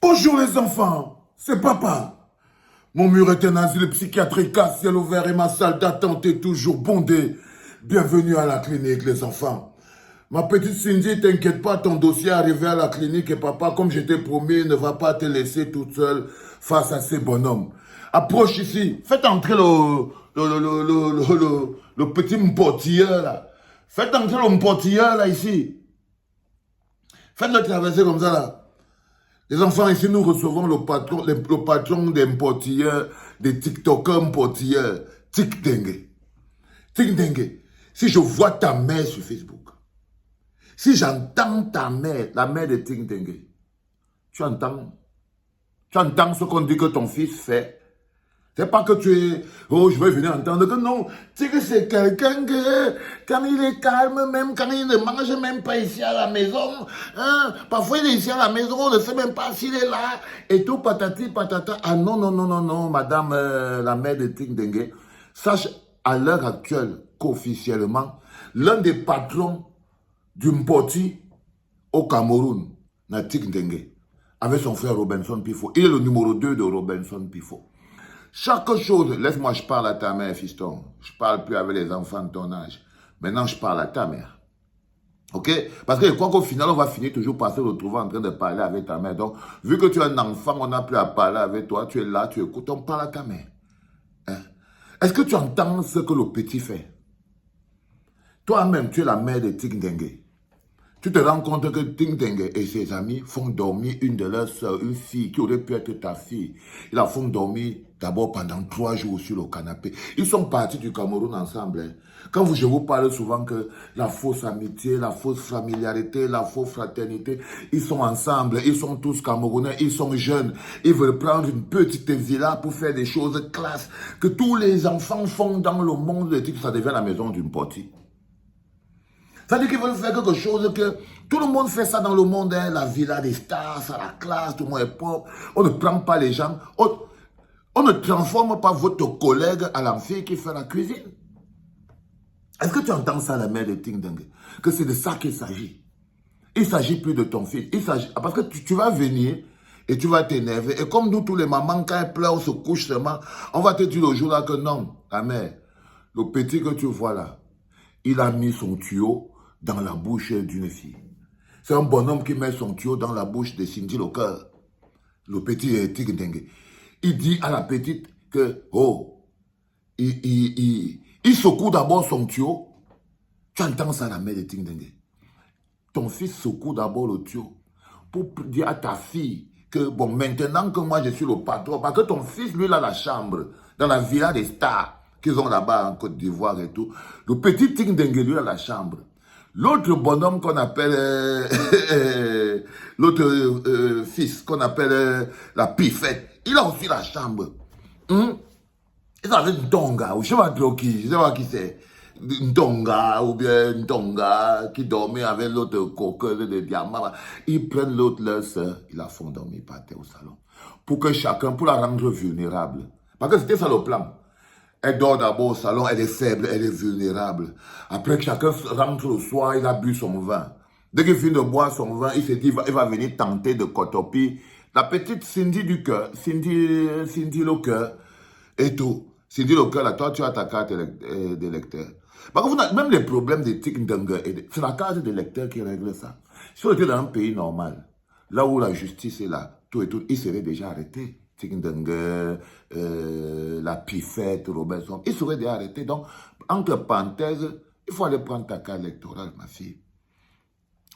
Bonjour les enfants, c'est papa. Mon mur est un asile psychiatrique à ciel ouvert et ma salle d'attente est toujours bondée. Bienvenue à la clinique les enfants. Ma petite Cindy, t'inquiète pas, ton dossier est arrivé à la clinique et papa, comme je t'ai promis, ne va pas te laisser toute seule face à ces bonhommes. Approche ici, faites entrer le petit portilleur là. Faites entrer le portilleur là ici. Faites-le traverser comme ça là. Les enfants, ici, nous recevons le patron des portilleurs, des TikTokers portilleurs, TikDengue. TikDengue, si je vois ta mère sur Facebook, si j'entends ta mère, la mère de TikDengue, tu entends ce qu'on dit que ton fils fait. C'est pas que tu es, oh, je vais venir entendre que non. Tu sais que c'est quelqu'un que, quand il est calme, même quand il ne mange même pas ici à la maison, hein, parfois il est ici à la maison, on ne sait même pas s'il est là, et tout patati patata. Ah non, non, non, non, non, madame la mère de TikDengue, sache à l'heure actuelle qu'officiellement, l'un des patrons du Mpoti au Cameroun, na TikDengue, avec son frère Robinson Pifo. Il est le numéro 2 de Robinson Pifo. Chaque chose, laisse-moi, je parle à ta mère, fiston. Je parle plus avec les enfants de ton âge. Maintenant, je parle à ta mère. Ok? Parce que je crois qu'au final, on va finir toujours par se retrouver en train de parler avec ta mère. Donc, vu que tu es un enfant, on n'a plus à parler avec toi. Tu es là, tu écoutes, on parle à ta mère. Hein? Est-ce que tu entends ce que le petit fait? Toi-même, tu es la mère de TikDengue. Tu te rends compte que TikDengue et ses amis font dormir une de leurs soeurs, une fille qui aurait pu être ta fille. Ils la font dormir d'abord pendant 3 jours sur le canapé. Ils sont partis du Cameroun ensemble. Hein. Quand je vous parle souvent que la fausse amitié, la fausse familiarité, la fausse fraternité, ils sont ensemble, ils sont tous Camerounais, ils sont jeunes. Ils veulent prendre une petite villa pour faire des choses classe que tous les enfants font dans le monde. Ça devient la maison d'une portie. C'est-à-dire qu'ils veulent faire quelque chose que tout le monde fait ça dans le monde, hein, la villa des stars, ça la classe, tout le monde est propre. On ne prend pas les gens, on ne transforme pas votre collègue à l'amphi qui fait la cuisine. Est-ce que tu entends ça, la mère de TikDengue? Que c'est de ça qu'il s'agit. Il ne s'agit plus de ton fils. Parce que tu vas venir et tu vas t'énerver. Et comme nous, tous les mamans, quand elles pleurent, se couchent seulement, on va te dire le jour là que non, la mère, le petit que tu vois là, il a mis son tuyau dans la bouche d'une fille. C'est un bonhomme qui met son tuyau dans la bouche de Cindy Locker, le petit TikDengue. Il dit à la petite que, oh, il secoue d'abord son tuyau. Tu entends ça, la mère de TikDengue? Ton fils secoue d'abord le tuyau pour dire à ta fille que, bon, maintenant que moi je suis le patron, parce que ton fils, lui, il a la chambre dans la villa des stars qu'ils ont là-bas en Côte d'Ivoire et tout. Le petit TikDengue, lui, a la chambre. L'autre bonhomme qu'on appelle, l'autre fils qu'on appelle la pifette, il a aussi la chambre. Il avait une tonga, ou je ne sais pas trop qui, je ne sais pas qui c'est. Une tonga, ou bien une tonga qui dormait avec l'autre coqueur de diamant. Ils prennent l'autre, leur soeur, ils la font dormir par terre au salon. Pour que chacun, pour la rendre vulnérable. Parce que c'était ça le plan. Elle dort d'abord au salon, elle est faible, elle est vulnérable. Après que chacun rentre le soir, il a bu son vin. Dès qu'il finit de boire son vin, il se dit, il va venir tenter de cotoper la petite Cindy du cœur, Cindy le cœur, et tout. Cindy le cœur, là, toi, tu as ta carte d'électeur. Parce que même les problèmes de TikDengue, c'est la carte d'électeur qui règle ça. Si on était dans un pays normal, là où la justice est là, tout et tout, il serait déjà arrêté. TikDengue, la Pifette, Robinson, ils seraient déjà arrêtés. Donc, entre parenthèses, il faut aller prendre ta carte électorale, ma fille.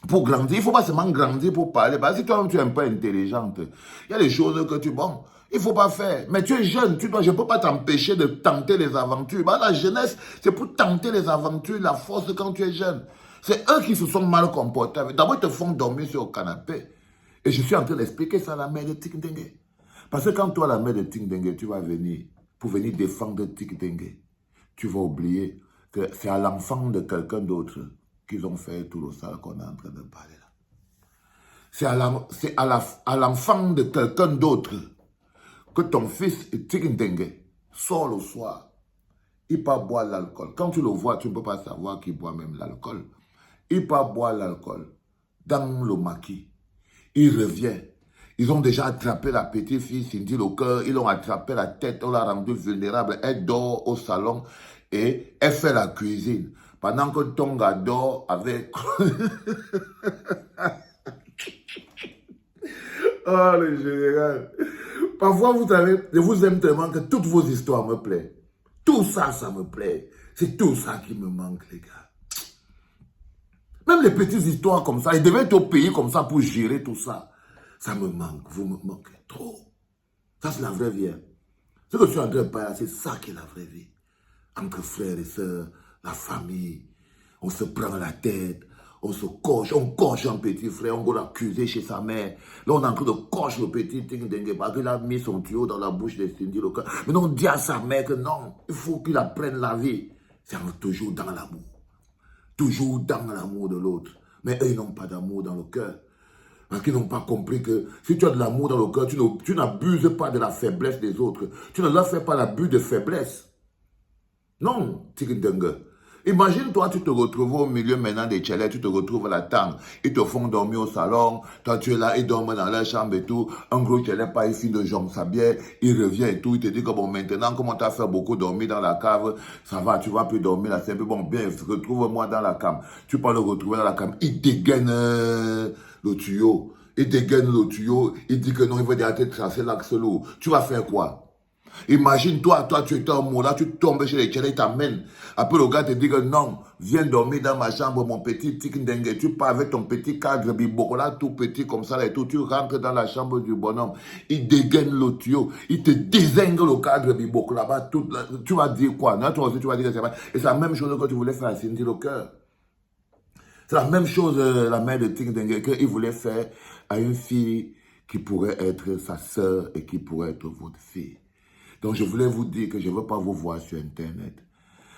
Pour grandir, il ne faut pas seulement grandir pour parler. Parce que si toi tu es un peu intelligente, il y a des choses que bon, il ne faut pas faire. Mais tu es jeune, je ne peux pas t'empêcher de tenter les aventures. Bah, la jeunesse, c'est pour tenter les aventures, la force quand tu es jeune. C'est eux qui se sont mal comportés. D'abord, ils te font dormir sur le canapé. Et je suis en train d'expliquer ça à la mère de TikDengue. Parce que quand toi, la mère de TikDengue, tu vas venir pour venir défendre TikDengue, tu vas oublier que c'est à l'enfant de quelqu'un d'autre qu'ils ont fait tout le sale qu'on est en train de parler là. C'est à l'enfant de quelqu'un d'autre que ton fils TikDengue sort le soir. Il part boire l'alcool. Quand tu le vois, tu ne peux pas savoir qu'il boit même l'alcool. Il part boire l'alcool dans le maquis. Il revient. Ils ont déjà attrapé la petite fille Cindy Locker, ils l'ont attrapé la tête, on l'a rendue vulnérable. Elle dort au salon et elle fait la cuisine. Pendant que Tonga dort avec... Oh, le général. Parfois, vous savez, je vous aime tellement que toutes vos histoires me plaisent. Tout ça, ça me plaît. C'est tout ça qui me manque, les gars. Même les petites histoires comme ça, ils devaient être au pays comme ça pour gérer tout ça. Ça me manque, vous me manquez trop. Ça, c'est la vraie vie. Hein. Ce que je suis en train de parler, c'est ça qui est la vraie vie. Entre frères et sœurs, la famille, on se prend la tête, on coche un petit frère, on va l'accuser chez sa mère. Là, on est en train de cocher le petit Ting parce qu'il a mis son tuyau dans la bouche de Cindy Locker. Mais non, on dit à sa mère que non, il faut qu'il apprenne la vie. C'est toujours dans l'amour. Toujours dans l'amour de l'autre. Mais eux, ils n'ont pas d'amour dans le cœur. Parce qu'ils n'ont pas compris que si tu as de l'amour dans le cœur, tu n'abuses pas de la faiblesse des autres. Tu ne leur fais pas l'abus de faiblesse. Non, Tikindengue. Imagine, toi, tu te retrouves au milieu maintenant des chalets, tu te retrouves à la tente. Ils te font dormir au salon. Toi, tu es là, ils dorment dans leur chambre et tout. Un gros chalet, pas ici de Jean Sabier. Il revient et tout. Il te dit que bon, maintenant, comme on t'a fait beaucoup dormir dans la cave, ça va, tu vas plus dormir là. C'est un peu bon, bien, retrouve-moi dans la cave. Tu peux le retrouver dans la cave. Il dégaine le tuyau. Il dégaine le tuyau. Il dit que non, il veut déjà te tracer l'axe lourd. Tu vas faire quoi? Imagine, toi, tu es un mot là, tu tombes chez les tchèques, ils t'amènent. Après, le gars te dit que non, viens dormir dans ma chambre, mon petit Tikindengue. Tu pars avec ton petit cadre bibo, là, tout petit comme ça, et tout. Tu rentres dans la chambre du bonhomme. Il dégaine le tuyau. Il te désingue le cadre bibo, là-bas. Tout, là, tu vas dire quoi? Non, toi aussi, tu vas dire que c'est vrai. Et c'est la même chose que tu voulais faire à Cindy Locker. C'est la même chose, la mère de Tikindengue, qu'il voulait faire à une fille qui pourrait être sa sœur et qui pourrait être votre fille. Donc, je voulais vous dire que je ne veux pas vous voir sur Internet.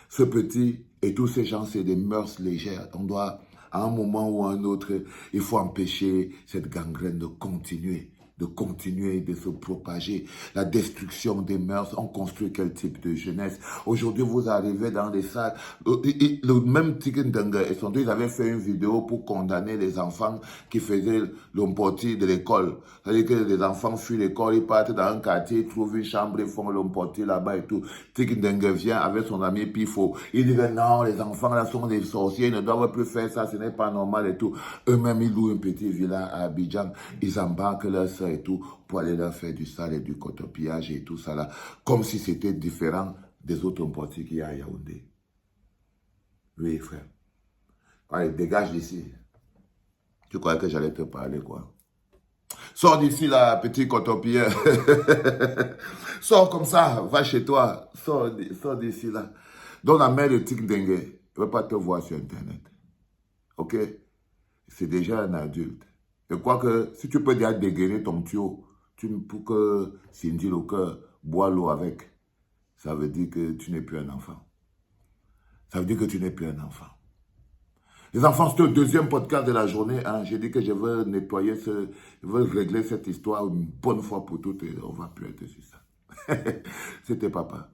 Ce petit et tous ces gens, c'est des mœurs légères. On doit, à un moment ou à un autre, il faut empêcher cette gangrène de continuer de se propager. La destruction des mœurs, on construit quel type de jeunesse? Aujourd'hui, vous arrivez dans des salles, le même Tikindengue et son ils avaient fait une vidéo pour condamner les enfants qui faisaient l'omporti de l'école. C'est-à-dire que les enfants fuient l'école, ils partent dans un quartier, ils trouvent une chambre, ils font l'omporti là-bas et tout. Tikindengue vient avec son ami Pifo. Il dit que non, les enfants là sont des sorciers, ils ne doivent plus faire ça, ce n'est pas normal et tout. Eux-mêmes, ils louent un petit village à Abidjan, ils embarquent leurs soeurs et tout, pour aller leur faire du sale et du cotopillage et tout ça là, comme si c'était différent des autres portiers qu'il y a à Yaoundé. Oui, frère. Allez, dégage d'ici. Tu croyais que j'allais te parler, quoi? Sors d'ici, là, petit cotopilleur. Sors comme ça, va chez toi. Sors d'ici, là. Donc, la mère de Tikindengue ne veut pas te voir sur Internet. Ok? C'est déjà un adulte. Je crois que si tu peux déjà dégainer ton tuyau pour que Cindy Locker boit l'eau avec, ça veut dire que tu n'es plus un enfant. Ça veut dire que tu n'es plus un enfant. Les enfants, c'est le deuxième podcast de la journée. Hein. J'ai dit que je veux nettoyer, je veux régler cette histoire une bonne fois pour toutes et on ne va plus être sur ça. C'était papa.